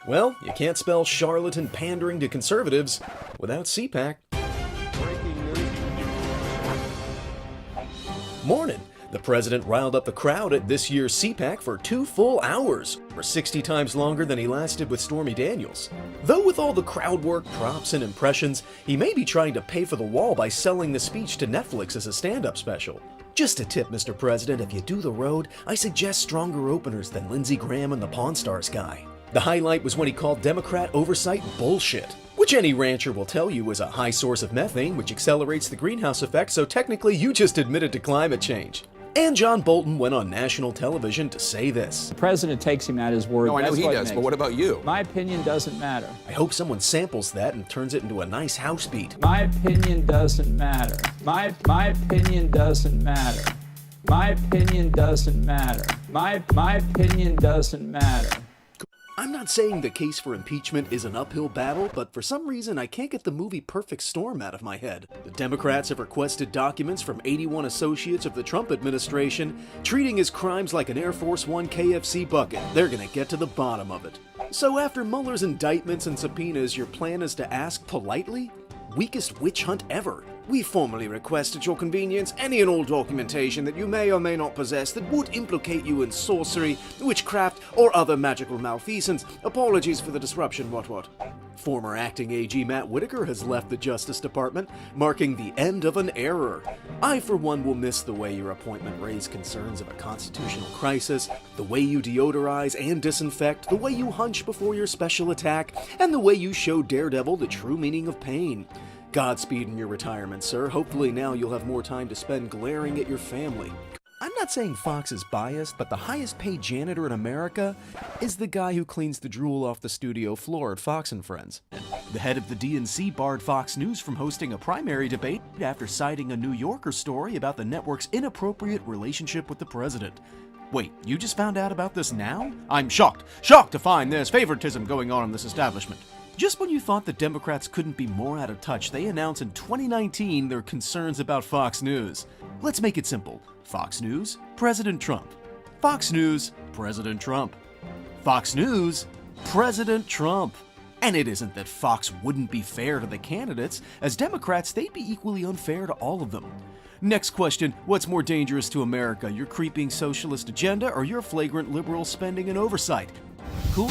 Well, you can't spell charlatan pandering to conservatives without CPAC. Morning. The president riled up the crowd at this year's CPAC for 2 full hours, or 60 times longer than he lasted with Stormy Daniels. Though with all the crowd work, props, and impressions, he may be trying to pay for the wall by selling the speech to Netflix as a stand-up special. Just a tip, Mr. President, if you do the road, I suggest stronger openers than Lindsey Graham and the Pawn Stars guy. The highlight was when he called Democrat oversight bullshit, which any rancher will tell you is a high source of methane, which accelerates the greenhouse effect, so technically you just admitted to climate change. And John Bolton went on national television to say this. The president takes him at his word. No, I know he does, but what about you? My opinion doesn't matter. I hope someone samples that and turns it into a nice house beat. My opinion doesn't matter. My opinion doesn't matter. My opinion doesn't matter. My opinion doesn't matter. I'm not saying the case for impeachment is an uphill battle, but for some reason I can't get the movie Perfect Storm out of my head. The Democrats have requested documents from 81 associates of the Trump administration, treating his crimes like an Air Force One KFC bucket. They're gonna get to the bottom of it. So after Mueller's indictments and subpoenas, your plan is to ask politely? Weakest witch hunt ever. We formally request at your convenience any and all documentation that you may or may not possess that would implicate you in sorcery, witchcraft, or other magical malfeasance. Apologies for the disruption, what. Former acting AG Matt Whitaker has left the Justice Department, marking the end of an era. I, for one, will miss the way your appointment raised concerns of a constitutional crisis, the way you deodorize and disinfect, the way you hunch before your special attack, and the way you show Daredevil the true meaning of pain. Godspeed in your retirement, sir. Hopefully now you'll have more time to spend glaring at your family. I'm not saying Fox is biased, but the highest paid janitor in America is the guy who cleans the drool off the studio floor at Fox and Friends. The head of the DNC barred Fox News from hosting a primary debate after citing a New Yorker story about the network's inappropriate relationship with the president. Wait, you just found out about this now? I'm shocked to find there's favoritism going on in this establishment. Just when you thought the Democrats couldn't be more out of touch, they announced in 2019 their concerns about Fox News. Let's make it simple. Fox News, President Trump. Fox News, President Trump. Fox News, President Trump. And it isn't that Fox wouldn't be fair to the candidates. As Democrats, they'd be equally unfair to all of them. Next question, what's more dangerous to America, your creeping socialist agenda or your flagrant liberal spending and oversight? Cool?